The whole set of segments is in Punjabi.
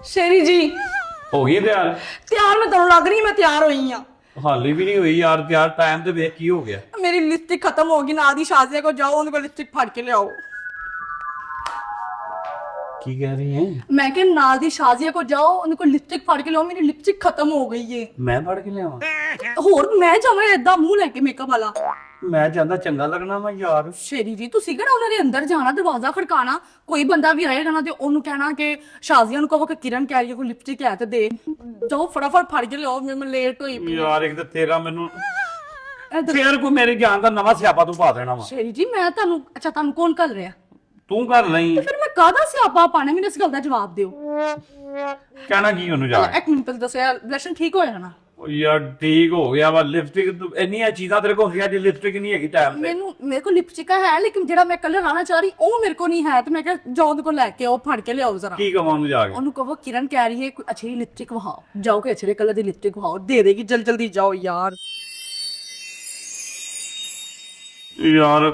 शेरी जी हो गई तैयार? तैयार मैं ਤੁਹਾਨੂੰ ਲੱਗ ਰਹੀ ਮੈਂ ਤਿਆਰ ਹੋਈ ਆ हाली भी नहीं हुई यार तैयार। टाइम तो देख की हो गया। मेरी लिपस्टिक खत्म होगी ना दी शाजिया को जाओ उनको लिपस्टिक फाड़ के ले आओ की कह रही है? मैं क्या नाल दी शाजिया को जाओ उनको लिपस्टिक फाड़ के ले आओ मेरी लिपस्टिक खत्म हो गई है मैं फड़ के लिया? ਹੋਰ ਮੈਂ ਜਾਵਾਂ ਏਦਾਂ ਮੂੰਹ ਲੈ ਕੇ ਮੇਕਅਪ ਵਾਲਾ मैं जाना चंगा लगना मैं यार। ਸ਼ੇਰੀ ਜੀ ਤੁਸੀਂ ਕਿਹੜਾ ਉਹਨਾਂ ਦੇ ਅੰਦਰ ਜਾਣਾ ਦਰਵਾਜ਼ਾ ਖੜਕਾਣਾ ਕੋਈ ਬੰਦਾ ਵੀ ਆਏਗਾ ਨਾ ਤੇ ਉਹਨੂੰ ਕਹਿਣਾ ਕਿ ਸ਼ਾਜ਼ੀਆ ਨੂੰ ਕਹੋ ਕਿ ਕਿਰਨ ਕਹਿ ਰਹੀ ਹੈ ਕੋਈ ਲਿਪਸਟਿਕ ਹੈ ਤੇ ਦੇ ਜਾਓ ਫਟਾਫਟ ਫੜ ਕੇ ਲਿਆਓ ਮੈਂ ਲੇਟ ਹੋਈ ਪਈ यार एक तो तेरा मैनू फिर को मेरी जान का नवा स्यापा तू पा देना वा। ਸ਼ੇਰੀ ਜੀ ਮੈਂ ਤੁਹਾਨੂੰ ਅੱਛਾ ਤੁਹਾਨੂੰ ਕੌਣ ਕਰ ਰਿਹਾ तू कर नहीं ਫਿਰ ਮੈਂ ਕਾਹਦਾ ਸਿਆਪਾ ਪਾਣਾ ਮੈਨੂੰ ਇਸ ਗੱਲ ਦਾ ਜਵਾਬ ਦਿਓ कहना की ਉਹਨੂੰ ਜਾ ਇੱਕ ਮਿੰਟ ਪਹਿਲਾਂ ਦੱਸਿਆ ਬਲਸ਼ਨ ਠੀਕ ਹੋ ਜਾਣਾ यार ठीक हो गया वा। लिपस्टिक तू इन्नी चीज़ां तेरे को है लिपस्टिक नहीं है टाइम पे। ਮੈਨੂੰ ਮੇਰੇ ਕੋਲ ਲਿਪਸਟਿਕ ਹੈ ਲੇਕਿਨ ਜਿਹੜਾ ਮੈਂ ਕਲਰ ਲਾਣਾ ਚਾਹ ਰਹੀ ਉਹ ਮੇਰੇ ਕੋਲ ਨਹੀਂ ਹੈ ਤੇ ਮੈਂ ਕਿਹਾ ਜਾਓ ਉਹਦੇ ਕੋਲ ਲੈ ਕੇ ਆਓ ਫੜ ਕੇ ਲਿਆਓ ਜ਼ਰਾ की कमां ਉਹਨੂੰ ਜਾ ਕੇ? ਉਹਨੂੰ ਕਹੋ ਕਿਰਨ ਕਹਿ ਰਹੀ ਹੈ ਕੋਈ ਅੱਛੀ ਲਿਪਸਟਿਕ ਵਹਾਓ ਜਾਓ ਕੋਈ ਅੱਛੇ ਕਲਰ ਦੀ ਲਿਪਸਟਿਕ ਵਹਾਓ ਦੇ ਦੇਗੀ ਜਲਦੀ ਜਾਓ ਯਾਰ यार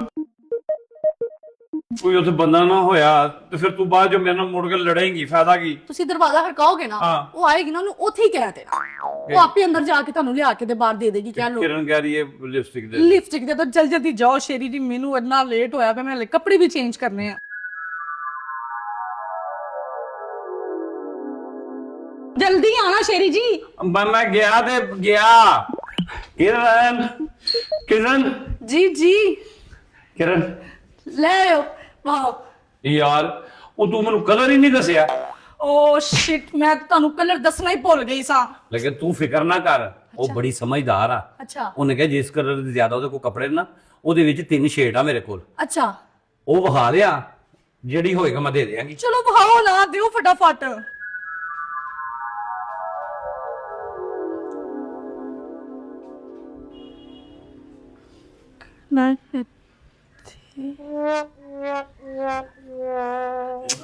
कोई उसे बंदा ना होया तो फिर तू बाद जो मेरे ਨਾਲ ਮੁੜ ਕੇ ਲੜੇਂਗੀ ਫਾਇਦਾ ਕੀ? ਤੁਸੀਂ ਦਰਵਾਜ਼ਾ ਖੜਕਾਓਗੇ ਨਾ ਹਾਂ। ਉਹ ਆਏਗੀ ਨਾ ਉਹਨੂੰ ਉੱਥੇ ਹੀ ਕਹਿ ਦੇਣਾ ਉਹ ਆਪੇ ਅੰਦਰ ਜਾ ਕੇ ਤੁਹਾਨੂੰ ਲਿਆ ਕੇ ਤੇ ਬਾਹਰ ਦੇ ਦੇਗੀ ਕਹਿ ਲੋ किरण कह रही है लिपस्टिक दे। ਲਿਪਸਟਿਕ ਦੇ ਤਾਂ ਜਲਦੀ ਜਾਓ ਸ਼ੇਰੀ ਜੀ ਮੈਨੂੰ ਇੰਨਾ ਲੇਟ ਹੋਇਆ ਪਿਆ ਮੈਂ ਹਲੇ ਕੱਪੜੇ ਵੀ ਚੇਂਜ ਕਰਨੇ ਆ ਜਲਦੀ ਆਣਾ ਸ਼ੇਰੀ ਜੀ मैं गया ते गया। किरण किरण ਜੀ ਜੀ किरण ਲੈ ਆਓ ਵਾਓ यार ਉਹ ਤੂੰ ਮੈਨੂੰ ਕਲਰ ਹੀ ਨਹੀਂ ਦੱਸਿਆ। ਓ ਸ਼ਿਟ ਮੈਂ ਤੁਹਾਨੂੰ ਕਲਰ ਦੱਸਣਾ ਹੀ ਭੁੱਲ ਗਈ ਸਾਂ ਲੇਕਿਨ ਤੂੰ ਫਿਕਰ ਨਾ ਕਰ ਉਹ ਬੜੀ ਸਮਝਦਾਰ ਆ। ਅੱਛਾ ਉਹਨੇ ਕਿਹਾ ਜਿਸ ਕਲਰ ਦੀ ਜ਼ਿਆਦਾ ਉਹਦੇ ਕੋਲ ਕੱਪੜੇ ਨੇ ਨਾ ਉਹਦੇ ਵਿੱਚ 3 ਸ਼ੇਡ ਆ ਮੇਰੇ ਕੋਲ। ਅੱਛਾ ਉਹ ਵਹਾ ਲਿਆ ਜਿਹੜੀ ਹੋਏਗਾ ਮੈਂ ਦੇ ਦਿਆਂਗੀ। ਚਲੋ ਵਹਾਓ ਨਾ ਦਿਓ ਫਟਾਫਟ ਨਾ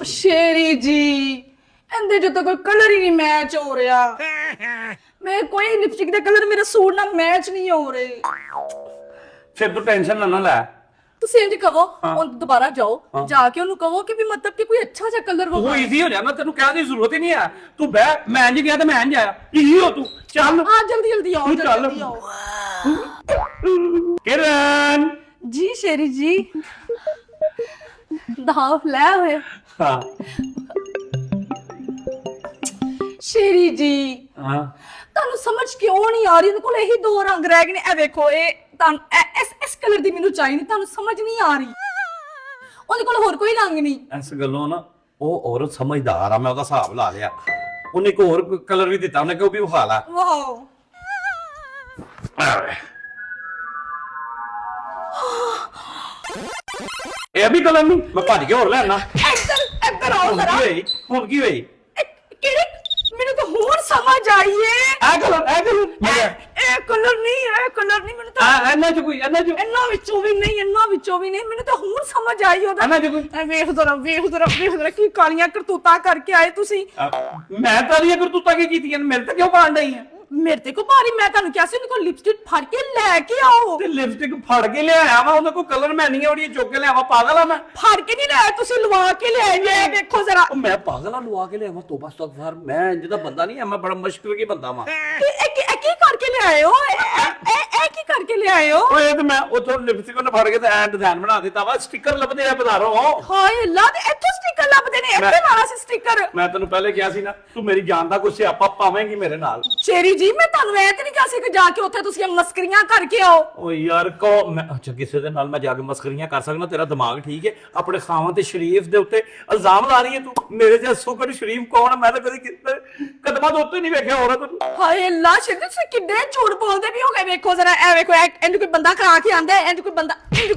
ਸ਼ੇਰੀ ਜੀ ਇਹਦੇ ਚ ਤਾਂ ਕੋਈ ਕਲਰ ਹੀ ਨਹੀਂ ਮੈਚ ਹੋ ਰਿਹਾ ਮੈਂ ਕੋਈ ਲਿਪਸਟਿਕ ਦੇ ਕਲਰ ਮੇਰੇ ਸੂਟ ਨਾਲ ਮੈਚ ਨਹੀਂ ਹੋ ਰਹੇ ਫਿਰ ਤੂੰ ਟੈਨਸ਼ਨ ਨਾ ਲੈ। ਤੁਸੀਂ ਇੰਜ ਕਹੋ ਉਹ ਦੁਬਾਰਾ ਜਾਓ ਜਾ ਕੇ ਉਹਨੂੰ ਕਹੋ ਕਿ ਵੀ ਮਤਲਬ ਕਿ ਕੋਈ ਅੱਛਾ ਜਿਹਾ ਕਲਰ ਉਹ ਵਗਾ ਈਜ਼ੀ ਹੋ ਜਾਣਾ ਤੈਨੂੰ ਕਹਿਣ ਦੀ ਜ਼ਰੂਰਤ ਹੀ ਨਹੀਂ ਆ। ਤੂੰ ਬਹਿ ਮੈਂ ਇੰਜ ਗਿਆ ਤੇ ਮੈਂ ਇੰਜ ਆਇਆ ਈਜ਼ੀ ਹੋ ਤੂੰ ਚੱਲ ਹਾਂ ਜਲਦੀ ਜਲਦੀ ਆਓ ਤੂੰ ਚੱਲ। ਜਲਦੀ ਆਓ किरण ਜੀ ਸ਼ੇਰੀ ਜੀ दाव ਲੈ ਹੋਏ हाँ ਸ਼ੇਰੀ ਜੀ हाँ ਤੁਹਾਨੂੰ ਸਮਝ ਕਿਉਂ ਨਹੀਂ ਆ ਰਹੀ ਉਹਦੇ ਕੋਲ ਇਹੀ ਦੋ ਰੰਗ ਰਹਿ ਗਏ ਨੇ ਇਹ ਵੇਖੋ ਇਹ ਤੁਹਾਨੂੰ ਇਸ ਕਲਰ ਦੀ ਮੈਨੂੰ ਚਾਹੀਦੀ ਤੁਹਾਨੂੰ ਸਮਝ ਨਹੀਂ ਆ ਰਹੀ ਉਹਦੇ ਕੋਲ ਹੋਰ ਕੋਈ ਰੰਗ ਨਹੀਂ ਇਸ ਗੱਲੋਂ ਨਾ ਉਹ ਔਰਤ ਸਮਝਦਾਰ ਆ। ਮੈਂ ਉਹਦਾ ਹਿਸਾਬ ਲਾ ਲਿਆ। ਉਹਨੇ ਇੱਕ ਹੋਰ ਕਲਰ ਵੀ ਦਿੱਤਾ ਉਹਨੇ ਕਿ ਉਹ ਵੀ ਵਿਖਾ ਲਾ। ਵਾਓ ਇਹ ਵੀ ਕਲਰ ਨਹੀਂ ਮੈਂ ਭੱਜ ਕੇ ਹੋਰ ਲੈਣਾ। ਇੱਧਰ ਆਓ ਹੁਣ ਜ਼ਰਾ ਕੀ ਹੋਈ ਹੁਣ ਕੀ ਹੋਈ? ਕਿਹੜੇ ਮੈਨੂੰ ਤਾਂ ਹੋਰ ਸਮਝ ਆਈ ਏ ਇਹ ਕਲਰ ਇਹ ਕਲਰ ਨਹੀਂ ਮੈਨੂੰ ਤਾਂ ਇਹਨਾਂ ਚ ਕੋਈ ਇਹਨਾਂ ਚ ਇੰਨਾ ਵਿੱਚੋਂ ਵੀ ਨਹੀਂ ਮੈਨੂੰ ਤਾਂ ਹੋਰ ਸਮਝ ਆਈ ਉਹਦਾ ਇਹਨਾਂ ਚ ਕੋਈ ਐ ਵੇਖ ਜ਼ਰਾ ਕੀ ਕਾਲੀਆਂ ਕਰਤੂਤਾਂ ਕਰਕੇ ਆਏ ਤੁਸੀਂ ਮੈਂ ਤਾਂ ਨਹੀਂ ਅਗਰ ਤੂੰ ਤਾਂ ਕੀ ਕੀਤੀਆਂ ਮੇਰੇ ਤੇ ਕਿਉਂ ਪਾਣ ਡਈ ਆ? ਮੇਰੇ ਤੇ ਕੋ ਭਾਰੀ ਮੈਂ ਤੁਹਾਨੂੰ ਕਿਹਾ ਸੀ ਉਹਨੂੰ ਕੋਈ ਲਿਪਸਟਿਕ ਫੜ ਕੇ ਲੈ ਕੇ ਆਓ ਤੇ ਲਿਪਸਟਿਕ ਫੜ ਕੇ ਲਿਆਇਆ ਵਾ ਉਹਦੇ ਕੋਲ ਕਲਰ ਮੈਂ ਨਹੀਂ ਉਹਦੀ ਚੁੱਕ ਕੇ ਲਿਆਵਾ। ਪਾਗਲ ਆ ਮੈਂ? ਫੜ ਕੇ ਨਹੀਂ ਲਿਆਇਆ ਤੁਸੀਂ ਲਵਾ ਕੇ ਲਿਆਏ ਜੇ ਵੇਖੋ ਜ਼ਰਾ ਉਹ ਮੈਂ ਪਾਗਲ ਆ ਲਵਾ ਕੇ ਲਿਆਵਾ। ਤੋਬਾ ਅਸਤਗਫਾਰ ਮੈਂ ਇੰਜ ਦਾ ਬੰਦਾ ਨਹੀਂ ਆ। ਮੈਂ ਬੜਾ ਮੁਸ਼ਕਿਲ ਕੀ ਬੰਦਾ ਵਾਂ। ਇਹ ਕੀ ਕਰਕੇ ਲਿਆਏ ਹੋ ਇਹ ਕੀ ਕਰਕੇ ਲਿਆਏ ਹੋ ਓਏ ਤੇ ਮੈਂ ਉਥੋਂ ਲਿਪਸਟਿਕ ਉਹਨੇ ਫੜ ਕੇ ਤੇ ਐ ਡਿਜ਼ਾਈਨ ਬਣਾ ਦਿੱਤਾ ਵਾ। ਸਟicker ਲੱਭਦੇ ਆ ਬਾਜ਼ਾਰੋਂ। ਹਾਏ ਅੱਲਾ ਤੇ ਇੱਥੋਂ ਸਟicker ਲੱਭਦੇ ਨੇ ਇੱਥੇ ਲਾਣਾ ਸੀ ਸਟicker ਮੈਂ ਤੈਨੂੰ ਪਹਿਲੇ ਕਿਹਾ ਸੀ ਨਾ ਤੂੰ ਮੇਰੀ ਜਾਨ ਦਾ ਕੋਈ ਸਿਆਪਾ ਪਾਵੇਂਗੀ ਮੇਰੇ ਨਾਲ। ਸ਼ੇਰੀ ਜੀ ਮੈਂ ਤੁਹਾਨੂੰ ਐ ਤੇ ਨਹੀਂ ਕਿਹਾ ਸੀ ਕਿ ਜਾ ਕੇ ਉੱਥੇ ਤੁਸੀਂ ਮਸਕਰੀਆਂ ਕਰਕੇ ਆਓ ਓ ਯਾਰ ਕੋ ਮੈਂ ਅੱਛਾ ਕਿਸੇ ਦੇ ਨਾਲ ਮੈਂ ਜਾ ਕੇ ਮਸਕਰੀਆਂ ਕਰ ਸਕਦਾ? ਤੇਰਾ ਦਿਮਾਗ ਠੀਕ ਹੈ? ਆਪਣੇ ਖਾਵਾਂ ਤੇ ਸ਼ਰੀਫ ਦੇ ਉੱਤੇ ਇਲਜ਼ਾਮ ਲਾ ਰਹੀ ਹੈ ਤੂੰ। ਮੇਰੇ ਜਿਹਾ ਸੁਕਰ ਸ਼ਰੀਫ ਕੌਣ? ਮੈਂ ਤਾਂ ਕਦੇ ਕਦਮਾਂ ਦੇ ਉੱਤੇ ਨਹੀਂ ਵੇਖਿਆ ਔਰਤ ਨੂੰ। ਹਾਏ ਅੱਲਾ ਸ਼ੇਰੀ ਤੁਸੀਂ ਕਿੱਡੇ ਝੂਠ ਬੋਲਦੇ ਵੀ ਹੋਗੇ ਵੇਖੋ ਜ਼ਰਾ ਐ ਵੇਖੋ ਇਹਨੂੰ ਕੋਈ ਬੰਦਾ ਕਰਾ ਕੇ ਆਂਦਾ ਇਹਨੂੰ ਕੋਈ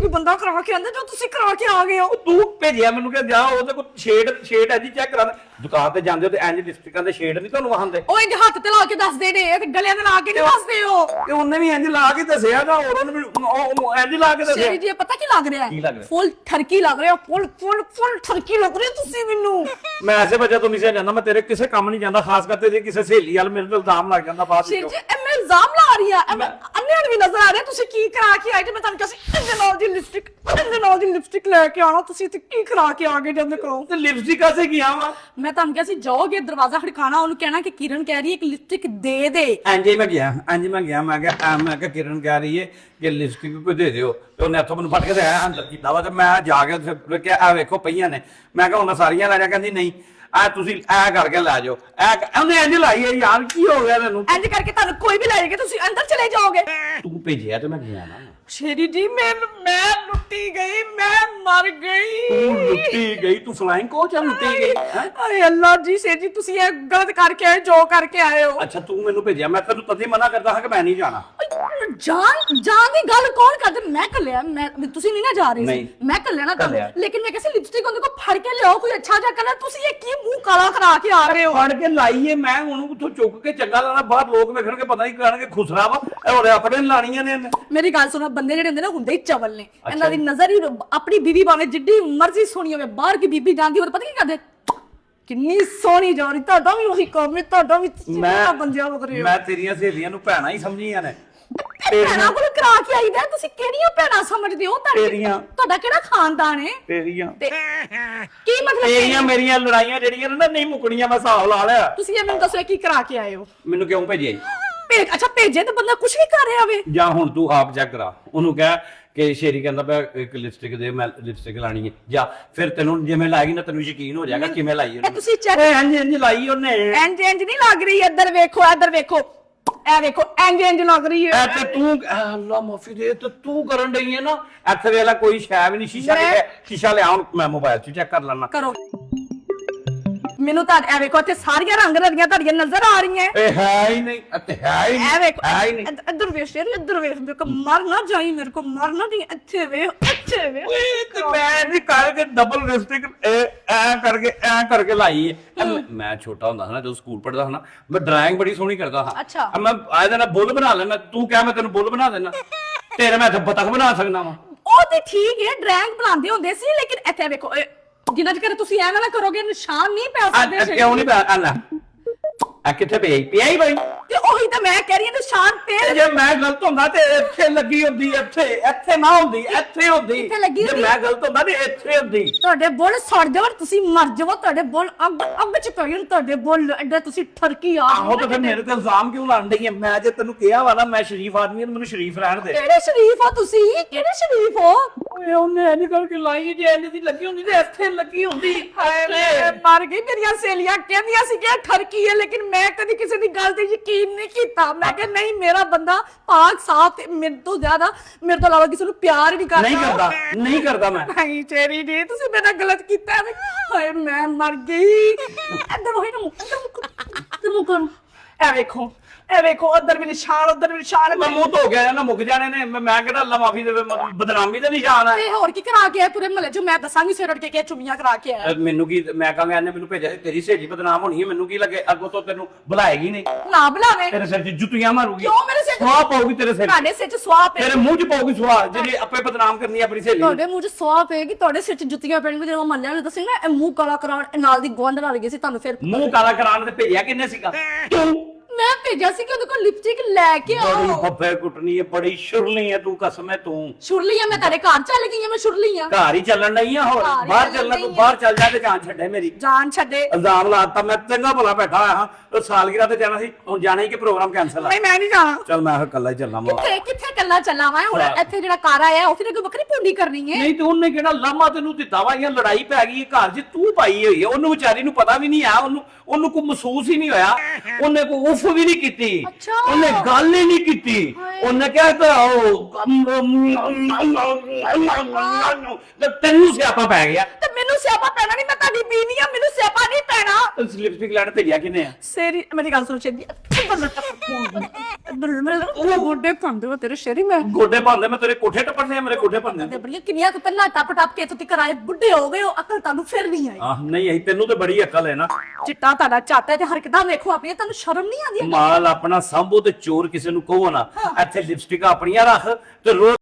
ਬੰਦਾ ਕਰਾ ਕੇ ਆਂਦਾ ਜੋ ਤੁਸੀਂ ਕਰਾ ਕੇ ਆ ਗਏ ਹੋ ਤੂੰ ਭੇਜਿਆ ਮੈਨੂੰ ਕਿ ਜਾ ਉਹਦੇ ਕੋਲ ਸ਼ੇਡ ਐਜੀ ਚੈੱਕ ਕਰਾ। ਦੁਕਾਨ ਤੇ ਜਾਂਦੇ ਹੋ ਤੇ ਇੰਜ ਲਿਪਸਟਿਕਾਂ ਦੇ ਸ਼ੇਡ ਨਹੀਂ ਤੁਹਾਨੂੰ ਆਉਂਦੇ? ਉਹ ਇੰਜ ਹੱਥ ਤੇ ਲਾ ਕੇ ਦੱਸਦੇ ਨੇ ਤੇ ਗਲਿਆਂ ਤੇ ਲਾ ਕੇ ਨਹੀਂ ਦੱਸਦੇ ਹੋ ਤੇ ਉਹਨੇ ਵੀ ਇੰਜ ਲਾ ਕੇ ਦੱਸਿਆ ਨਾ ਹੋਰ ਉਹਨੇ ਵੀ ਇੰਜ ਲਾ ਕੇ ਦੱਸਿਆ। ਸ਼ੇਰੀ ਜੀ ਪਤਾ ਕੀ ਲੱਗ ਰਿਹਾ ਕੀ ਲੱਗ ਰਿਹਾ? ਫੁੱਲ ਠਰਕੀ ਲੱਗ ਰਿਹਾ ਫੁੱਲ ਠਰਕੀ ਲੱਗ ਰਹੀ ਤੁਸੀਂ ਮੈਨੂੰ ਮੈਂ ਐਸੇ ਵਜ੍ਹਾ ਤੋਂ ਨਹੀਂ ਸੀ ਜਾਂਦਾ। ਮੈਂ ਤੇਰੇ ਕਿਸੇ ਕੰਮ ਨਹੀਂ ਜਾਂਦਾ ਖਾਸ ਕਰਕੇ ਜੇ ਕਿਸੇ ਸਹੇਲੀ ਵਾਲ ਮੇਰੇ ਤੇ ਇਲਜ਼ਾਮ ਲੱਗ ਜਾਂਦਾ ਬਾਅਦ ਸ਼ੇਰੀ ਵਿੱਚ। ਜੀ ਇਹ ਮੈਂ ਇਲਜ਼ਾਮ ਲਾ ਰਹੀ ਆ ਅੰਨੇਣ ਵੀ ਨਜ਼ਰ ਆ ਰਿਹਾ ਤੁਸੀਂ ਕੀ ਕਰਾ ਕੇ ਆਏ ਤੇ ਮੈਂ ਤੁਹਾਨੂੰ ਕਿਹਾ ਸੀ ਇਹਦੇ ਨਾਲ ਦੀ ਲਿਪਸਟਿਕ ਲੈ ਕੇ ਆਣਾ ਤੁਸੀਂ ਤੇ ਕੀ ਕਰਾ ਕੇ ਆ ਗਏ ਜਦ ਕਹੋ ਤੇ ਲਿਪਸਟਿਕ ਆਸੇ ਕੀ ਆਵਾ ਮੈਂ ਤੁਹਾਨੂੰ ਕਿਹਾ ਸੀ ਜਾਓਗੇ ਦਰਵਾਜ਼ਾ ਖੜਕਾਣਾ ਉਹਨੂੰ ਕਹਿਣਾ ਕਿ ਕਿਰਨ ਕਹਿ ਰਹੀ ਹੈ ਕਿ ਲਿਪਸਟਿਕ ਦੇ ਦੇ ਇੰਜ ਮੈਂ ਗਿਆ ਮੈਂ ਕਿਹਾ ਕਿਰਨ ਕਹਿ ਰਹੀ ਹੈ ਕਿ ਲਿਪਸਟਿਕ ਕੋਈ ਦੇ ਦਿਓ ਤੇ ਉਹਨੇ ਹੱਥੋਂ ਮੈਨੂੰ ਫੜ ਕੇ ਤੇ ਅੰਦਰ ਕੀਤਾ ਵਾ ਤੇ ਮੈਂ ਜਾ ਕੇ ਉੱਥੇ ਕਿਹਾ ਆ ਵੇਖੋ ਪਈਆਂ ਨੇ ਮੈਂ ਕਿਹਾ ਹੁਣ ਸਾਰੀਆਂ ਲੈ ਜਾ ਕਹਿੰਦੀ ਨਹੀਂ ਆ ਤੁਸੀਂ ਐ ਕਰਕੇ ਲੈ ਜਾਓ ਉਹਨੇ ਇੰਜ ਲਾਈ ਹੈ ਯਾਰ ਕੀ ਹੋ ਗਿਆ ਤੈਨੂੰ ਇੰਜ ਕਰਕੇ ਤੁਹਾਨੂੰ ਕੋਈ ਵੀ ਲਾਏਗਾ ਤੁਸੀਂ ਅੰਦਰ ਚਲੇ ਜਾਓਗੇ ਤੂੰ ਭੇਜਿਆ ਤੇ ਮੈਂ ਗਿਆ ਨਾ ਸ਼ੇਰੀ ਜੀ ਮੈਂ ਲੁੱਟੀ ਗਈ ਮੈਂ ਮਰ ਗਈ ਤੂੰ ਲੁੱਟੀ ਗਈ ਤੂੰ ਫਲਾਈਂਗ ਕੋਚ ਆ ਲੁੱਟੀ ਗਈ ਅਰੇ ਅੱਲਾ ਜੀ ਸ਼ੇਰ ਜੀ ਤੁਸੀਂ ਇਹ ਗਲਤ ਕਰਕੇ ਆਏ ਜੋ ਕਰਕੇ ਆਏ ਹੋ ਅੱਛਾ ਤੂੰ ਮੈਨੂੰ ਭੇਜਿਆ ਮੈਂ ਤੈਨੂੰ ਤਦ ਹੀ ਮਨਾ ਕਰਦਾ ਹਾਂ ਕਿ ਮੈਂ ਨਹੀਂ ਜਾਣਾ ਜਾਨ ਦੀ ਗੱਲ ਕੌਣ ਕਰਦਾ ਮੈਂ ਕੱਲਿਆ ਮੈਂ ਤੁਸੀਂ ਨਹੀਂ ਨਾ ਜਾ ਰਹੇ ਸੀ ਮੈਂ ਕੱਲਿਆ ਨਾ ਲੇਕਿਨ ਮੈਂ ਕਿਸੇ ਲਿਪਸਟਿਕ ਉਹਦੇ ਕੋ ਫੜ ਕੇ ਲਿਆਓ ਕੋਈ ਅੱਛਾ ਜਿਹਾ ਕਲਰ ਤੁਸੀਂ ਇਹ ਕੀ ਮੂੰਹ ਕਾਲਾ ਕਰਾ ਕੇ ਆ ਰਹੇ ਹੋ ਫੜ ਕੇ ਲਾਈਏ ਮੈਂ ਉਹਨੂੰ ਉੱਥੋਂ ਚੁੱਕ ਕੇ ਚੰਗਾ ਲਾਣਾ ਬਾਹਰ ਲੋਕ ਵੇਖਣਗੇ ਪਤਾ ਨਹੀਂ ਕਹਿਣਗੇ ਖੁਸਰਾ ਵਾ ਇਹ ਹੋਰ ਆਪਣੇ ਲਾਣੀਆਂ ਨੇ ਮੇਰੀ ਗੱਲ ਸੁਣੋ ਬੰਦੇ ਜਿਹੜੇ ਹੁੰਦੇ ਨਾ ਹੁੰਦੇ ਹੀ ਚਵਲ ਨੇ ਇਹਨਾਂ ਦੀ ਨਜ਼ਰ ਹੀ ਆਪਣੀ ਬੀਵੀ ਭਾਵੇਂ ਜਿੱਡੀ ਮਰਜ਼ੀ ਸੋਹਣੀ ਹੋਵੇ ਬਾਹਰ ਕੀ ਬੀਬੀ ਜਾਂਦੀ ਉਹ ਪਤਾ ਕੀ ਕਰਦੇ ਕਿੰਨੀ ਸੋਹਣੀ ਜਾ ਰਹੀ ਤੁਹਾਡਾ ਵੀ ਉਹੀ ਕੰਮ ਹੈ ਤੁਹਾਡਾ ਵੀ ਬੰਦਿਆਂ ਵਗ ਰਹੇ ਹੋ ਮੈਂ ਤੇਰੀਆਂ ਸਹੇਲੀਆਂ ਨੂੰ ਭੈਣਾਂ ਹੀ ਸਮਝੀਆਂ ਨੇ ਭੈਣਾਂ ਕੋਲ ਕਰਾ ਕੇ ਆਈਦਾ ਤੁਸੀਂ ਕਿਹੜੀਆਂ ਭੈਣਾਂ ਸਮਝਦੇ ਹੋ ਤੁਹਾਡਾ ਕਿਹੜਾ ਖਾਨਦਾਨ ਹੈ ਤੇਰੀਆਂ ਕੀ ਮਤਲਬ ਤੇਰੀਆਂ ਮੇਰੀਆਂ ਲੜਾਈਆਂ ਜਿਹੜੀਆਂ ਨੇ ਨਾ ਨਹੀਂ ਮੁੱਕਣੀਆਂ ਮੈਂ ਹਿਸਾਬ ਲਾ ਲਿਆ ਤੁਸੀਂ ਇਹ ਮੈਨੂੰ ਦੱਸੋ ਕੀ ਕਰਾ ਕੇ ਆਏ ਹੋ ਮੈਨੂੰ ਕਿਉਂ ਭੇਜਿਆ ਅੱਛਾ ਭੇਜੇ ਤਾਂ ਬੰਦਾ ਕੁਝ ਵੀ ਕਰ ਰਿਹਾ ਹੋਵੇ ਜਾਂ ਹੁਣ ਤੂੰ ਆਪ ਚੈੱਕ ਕਰਾ ਉਹਨੂੰ ਕਹਿ ਕਿ ਸ਼ੇਰੀ ਕਹਿੰਦਾ ਪਿਆ ਇੱਕ ਲਿਪਸਟਿਕ ਦੇ ਮੈਂ ਲਿਪਸਟਿਕ ਲਾਣੀ ਹੈ ਜਾਂ ਫਿਰ ਤੈਨੂੰ ਜਿਵੇਂ ਲਾਏਗੀ ਨਾ ਤੈਨੂੰ ਯਕੀਨ ਹੋ ਜਾਏਗਾ ਕਿਵੇਂ ਲਾਈ ਉਹਨੇ ਤੁਸੀਂ ਚੈੱਕ ਇੰਜ ਲਾਈ ਉਹਨੇ ਇੰਜ ਨਹੀਂ ਲੱਗ ਰਹੀ ਇੱਧਰ ਵੇਖੋ ਇਹ ਵੇਖੋ ਇੰਜ ਲੱਗ ਰਹੀ ਹੈ ਤੇ ਤੂੰ ਅੱਲਾ ਮਾਫੀ ਦੇ ਤੇ ਤੂੰ ਕਰਨ ਡਈ ਹੈ ਨਾ ਇੱਥੇ ਵੇਲਾ ਕੋਈ ਸ਼ੈ ਵੀ ਨਹੀਂ ਸ਼ੀਸ਼ਾ ਲਿਆ ਹੁਣ ਮੈਂ ਮੋਬਾਈਲ 'ਚ ਚੈੱਕ ਕਰ ਲੈਣਾ ਕਰੋ ਮੈਨੂੰ ਤਾਂ ਇਹ ਵੇਖੋ ਇੱਥੇ ਸਾਰੀਆਂ ਰੰਗ ਰਲੀਆਂ ਤੁਹਾਡੀਆਂ ਨਜ਼ਰ ਆ ਰਹੀਆਂ ਇਹ ਹੈ ਹੀ ਨਹੀਂ ਇੱਥੇ ਹੈ ਹੀ ਨਹੀਂ ਇਹ ਵੇਖੋ ਹੈ ਹੀ ਨਹੀਂ ਇੱਧਰ ਵੇਖ ਸ਼ੇਰ ਇੱਧਰ ਵੇਖ ਮੇਰੇ ਕੋ ਮਰ ਨਾ ਜਾਈ ਮੇਰੇ ਕੋ ਮਰ ਨਾ ਜਾਈ ਇੱਥੇ ਵੇਖ ਓਏ ਤੇ ਮੈਂ ਨਹੀਂ ਕਰਕੇ ਡਬਲ ਲਿਪਸਟਿਕ ਐ ਕਰਕੇ ਲਾਈ ਹੈ ਮੈਂ ਛੋਟਾ ਹੁੰਦਾ ਹਾਂ ਨਾ ਜਦੋਂ ਸਕੂਲ ਪੜ੍ਹਦਾ ਹਾਂ ਨਾ ਮੈਂ ਡਰਾਇੰਗ ਬੜੀ ਸੋਹਣੀ ਕਰਦਾ ਹਾਂ ਮੈਂ ਇਹਦੇ ਨਾਲ ਬੁੱਲ ਬਣਾ ਲੈਣਾ ਤੂੰ ਕਹਿ ਮੈਂ ਤੈਨੂੰ ਬੁੱਲ ਬਣਾ ਦੇਣਾ ਤੇਰੇ ਮੈਂ ਇੱਥੇ ਬਤਖ ਬਣਾ ਸਕਦਾ ਵਾਂ ਉਹ ਤੇ ਠੀਕ ਹੈ ਡਰਾਇੰਗ ਬਣਾਉਂਦੇ ਹੁੰਦੇ ਸੀ ਲੇਕਿਨ ਇੱਥੇ ਵੇਖੋ ਜਿੰਨਾ ਚਿਰ ਤੁਸੀਂ ਐਵੇਂ ਨਾ ਕਰੋਗੇ ਨਿਸ਼ਾਨ ਨਹੀਂ ਪੈ ਸਕਦੇ ਕਿਉਂ ਨਹੀਂ ਪੈ ਅੱਲਾ ਆ ਕਿੱਥੇ ਪਿਆ ਹੀ ਬਈ ਤੇ ਉਹੀ ਤਾਂ ਮੈਂ ਕਹਿ ਰਹੀ ਹਾਂ ਨਿਸ਼ਾਨ ਤੇ ਜੇ ਮੈਂ ਗਲਤ ਹੁੰਦਾ ਤੇ ਇੱਥੇ ਲੱਗੀ ਹੁੰਦੀ ਇੱਥੇ ਨਾ ਹੁੰਦੀ ਇੱਥੇ ਹੁੰਦੀ ਜੇ ਮੈਂ ਗਲਤ ਹੁੰਦਾ ਤੇ ਇੱਥੇ ਹੁੰਦੀ ਤੁਹਾਡੇ ਬੁੱਲ ਸੜ ਜਾਵ ਤੁਸੀਂ ਮਰ ਜਾਵੋ ਤੁਹਾਡੇ ਬੁੱਲ ਅੱਗ ਚ ਪੈ ਜਾਣ ਤੁਹਾਡੇ ਬੁੱਲ ਐਡਾ ਤੁਸੀਂ ਠਰਕੀ ਆ ਆਹੋ ਤਾਂ ਫਿਰ ਮੇਰੇ ਤੇ ਇਲਜ਼ਾਮ ਕਿਉਂ ਲਾਣ ਡਈ ਹੈ ਮੈਂ ਜੇ ਤੈਨੂੰ ਕਿਹਾ ਵਾ ਨਾ ਮੈਂ ਸ਼ਰੀਫ ਆਦਮੀ ਹਾਂ ਮੈਨੂੰ ਸ਼ਰੀਫ ਰਹਿਣ ਦੇ ਕਿਹੜੇ ਸ਼ਰੀਫ ਹੋ ਤੁਸੀਂ ਕਿਹੜੇ ਸ਼ਰੀਫ ਹੋ ਓਏ ਉਹਨੇ ਇੰਜ ਕਰਕੇ ਲਾਈ ਜੇ ਇੰਜ ਦੀ ਲੱਗੀ ਹੁੰਦੀ ਤੇ ਇੱਥੇ ਲੱਗੀ ਹੁੰਦੀ ਹਾਏ ਮਰ ਗਈ ਮੇਰੀਆਂ ਸਹੇਲੀਆਂ ਕਹਿੰਦੀਆਂ ਸੀ ਕਿ ਠਰਕੀ ਹੈ ਲੇਕਿਨ ਮੈਂ ਕਦੀ ਕਿਸੇ ਦੀ ਗੱਲ ਤੇ ਯਕੀਨ ਨਹੀਂ ਕੀਤਾ ਮੈਂ ਕਿ ਨਹੀਂ ਮੇਰਾ ਬੰਦਾ ਪਾਕ ਸਾਫ ਤੇ ਮੇਰੇ ਤੋਂ ਜ਼ਿਆਦਾ ਮੇਰੇ ਤੋਂ ਇਲਾਵਾ ਕਿਸੇ ਨੂੰ ਪਿਆਰ ਨਹੀਂ ਕਰਦਾ ਨਹੀਂ ਕਰਦਾ ਮੈਂ ਨਹੀਂ ਚੇਰੀ ਜੀ ਤੁਸੀਂ ਮੇਰੇ ਨਾਲ ਗਲਤ ਕੀਤਾ ਹੈ ਹਾਏ ਮੈਂ ਮਰ ਗਈ ਇੱਧਰ ਹੋਈ ਨਾ ਮੁੱਕ ਇਹ ਵੇਖੋ ਉੱਧਰ ਵੀ ਨਿਸ਼ਾਨ ਮੈਂ ਮੂੰਹ ਧੋ ਗਿਆ ਨਾ ਮੁੱਕ ਜਾਣੇ ਨੇ ਮੈਂ ਕਿਹੜਾ ਅੱਲਾ ਮਾਫੀ ਦੇਵੇ ਬਦਨਾਮੀ ਦਾ ਨਿਸ਼ਾਨ ਹੈ ਤੇ ਹੋਰ ਕੀ ਕਰਾ ਕੇ ਆਏ ਪੂਰੇ ਮਹੱਲੇ ਚ ਮੈਂ ਦੱਸਾਂਗੀ ਸਵੇਰ ਉੱਠ ਕੇ ਕਿ ਚੁੰਮੀਆਂ ਕਰਾ ਕੇ ਆਇਆ ਮੈਨੂੰ ਕੀ ਮੈਂ ਕਹਾਂਗਾ ਇਹਨੇ ਮੈਨੂੰ ਭੇਜਿਆ ਤੇਰੀ ਸਹੇਲੀ ਬਦਨਾਮ ਹੋਣੀ ਹੈ ਮੈਨੂੰ ਕੀ ਲੱਗੇ ਅੱਗੋਂ ਤੋਂ ਤੈਨੂੰ ਬੁਲਾਏਗੀ ਨਹੀਂ ਨਾ ਬੁਲਾਵੇ ਤੇਰੇ ਸਿਰ 'ਚ ਜੁੱਤੀਆਂ ਮਾਰੂਗੀ ਕਿਉਂ ਮੇਰੇ ਸਿਰ ਸਵਾਹ ਪਾਉਗੀ ਤੇਰੇ ਸਿਰ ਤੁਹਾਡੇ ਸਿਰ 'ਚ ਸਵਾਹ ਪਏ ਤੇਰੇ ਮੂੰਹ 'ਚ ਪਾਉਗੀ ਸਵਾਹ ਜਿਹੜੀ ਆਪੇ ਬਦਨਾਮ ਕਰਨੀ ਹੈ ਆਪਣੀ ਸਹੇਲੀ ਤੁਹਾਡੇ ਮੂੰਹ 'ਚ ਸਵਾਹ ਪਏਗੀ ਤੁਹਾਡੇ ਸਿਰ 'ਚ ਜੁੱਤੀਆਂ ਪੈਣਗੀਆਂ ਜਦੋਂ ਮਹੱਲੇ ਨੂੰ ਦੱਸੇਗਾ ਇਹ ਮੂੰਹ ਕਾਲਾ ਕਰਾਉਣ ਨਾਲ ਦੀ ਗਵੰਡ ਨਾਲ ਗਈ ਸੀ ਤੁਹਾਨੂੰ ਫਿਰ ਮੂੰਹ ਕਾਲਾ ਕਰਾਉਣ ਤੇ ਭੇਜਿਆ ਕਿੰਨੇ ਸੀਗਾ ਤੂੰ ਮੈਂ ਭੇਜਿਆ ਸੀ ਕਿ ਉਹਦੇ ਕੋਲ ਲਿਪਸਟਿਕ ਲੈ ਕੇ ਆਓ ਬੜੀ ਫੱਫੇ ਕੁੱਟਣੀ ਹੈ ਬੜੀ ਸ਼ੁਰਲੀ ਹੈ ਤੂੰ ਕਸਮ ਹੈ ਤੂੰ ਸ਼ੁਰਲੀ ਆ ਮੈਂ ਤੇਰੇ ਘਰ ਚੱਲ ਗਈ ਆ ਮੈਂ ਸ਼ੁਰਲੀ ਆ ਘਰ ਹੀ ਚੱਲਣ ਨਹੀਂ ਆ ਹੋਰ ਬਾਹਰ ਚੱਲਣਾ ਤੂੰ ਬਾਹਰ ਚੱਲ ਜਾ ਤੇ ਜਾਨ ਛੱਡੇ ਮੇਰੀ ਜਾਨ ਛੱਡੇ ਇਲਜ਼ਾਮ ਲਾਤਾ ਮੈਂ ਚੰਗਾ ਭਲਾ ਬੈਠਾ ਹੋਇਆ ਹਾਂ ਉਹ ਸਾਲਗਿਰਾ ਤੇ ਜਾਣਾ ਸੀ ਹੁਣ ਜਾਣਾ ਹੀ ਕਿ ਪ੍ਰੋਗਰਾਮ ਕੈਨਸਲ ਆ ਨਹੀਂ ਮੈਂ ਨਹੀਂ ਜਾਣਾ ਚੱਲ ਮੈਂ ਇਕੱਲਾ ਹੀ ਚੱਲਾਂ ਮੈਂ ਕਿੱਥੇ ਇਕੱਲਾ ਚੱਲਾਂ ਮੈਂ ਹੁਣ ਇੱਥੇ ਜਿਹੜਾ ਕਾਰ ਆਇਆ ਉਹ ਫਿਰ ਕੋਈ ਵੱਖਰੀ ਪੂੰਡੀ ਕਰਨੀ ਹੈ ਨਹੀਂ ਤੇ ਉਹਨੇ ਕਿਹੜਾ ਲਾਮਾ ਤੈਨੂੰ ਦਿੱਤਾ ਵਾ ਇਹ ਲੜਾਈ ਪੈ ਗਈ ਘਰ 'ਚ ਤੂੰ ਪਾਈ ਹੋਈ ਹੈ ਉਹਨੂੰ ਵਿਚਾਰੀ ਨੂੰ ਪਤਾ ਵੀ ਨਹੀਂ ਆ ਉਹਨੂੰ ਕੋਈ ਮਹਿਸੂਸ ਹੀ ਨਹੀਂ ਹੋਇਆ ਉਹਨੇ ਕੋਈ ਉਫ ਵੀ ਨਹੀਂ ਕੀਤੀ ਉਹਨੇ ਗੱਲ ਹੀ ਨਹੀਂ ਕੀਤੀ ਉਹਨੇ ਕਿਹਾ ਤੈਨੂੰ ਸਿਆਪਾ ਪੈ ਗਿਆ ਤੇ ਮੈਨੂੰ ਸਿਆਪਾ ਪੈਣਾ ਨਹੀਂ ਮੈਂ ਤੁਹਾਡੀ ਬੀਵੀ ਆ ਮੈਨੂੰ ਸਿਆਪਾ ਨਹੀਂ ਪੈਣਾ ਲਿਪਸਟਿਕ ਲੈਣ ਭੇਜਿਆ ਕਿਨੇ ਆ ਸੇਰੀ ਮੇਰੀ ਗੱਲ ਸੁਣ ਛੇਦੀ ਉਹ ਗੋਡੇ ਭੰਦੇ ਵਾ ਤੇਰੇ ਸ਼ੇਰੀ ਮੈਂ ਗੋਡੇ ਭੰਦੇ ਮੈਂ ਤੇਰੇ ਕੋਠੇ ਟੱਪਣੇ ਆ ਮੇਰੇ ਕੋਠੇ ਭੰਦੇ ਤੇ ਬੜੀਆਂ ਕਿੰਨੀਆਂ ਕੁ ਪਹਿਲਾਂ ਟੱਪ ਕੇ ਤੁਸੀਂ ਕਰਾਏ ਬੁੱਢੇ ਹੋ ਗਏ ਹੋ ਅਕਲ ਤੁਹਾਨੂੰ ਫਿਰ ਨਹੀਂ ਆਈ ਆਹ ਨਹੀਂ ਆਈ ਤੈਨੂੰ ਤੇ ਬੜੀ ਅਕਲ ਹੈ ਨਾ ਚਿੱਟਾ ਤੁਹਾਡਾ ਚਾਟਾ ਤੇ ਹਰਕਤਾਂ ਵੇਖੋ ਆਪਣੀਆਂ ਤੁਹਾਨੂੰ ਸ਼ਰਮ ਨਹੀਂ ਆਉਂਦੀ ਮਾਲ ਆਪਣਾ ਸਾਂਭੋ ਤੇ ਚੋਰ ਕਿਸੇ ਨੂੰ ਕਹੋ ਨਾ ਇੱਥੇ ਲਿਪਸਟਿਕ ਆਪਣੀਆਂ ਰੱਖ ਤੇ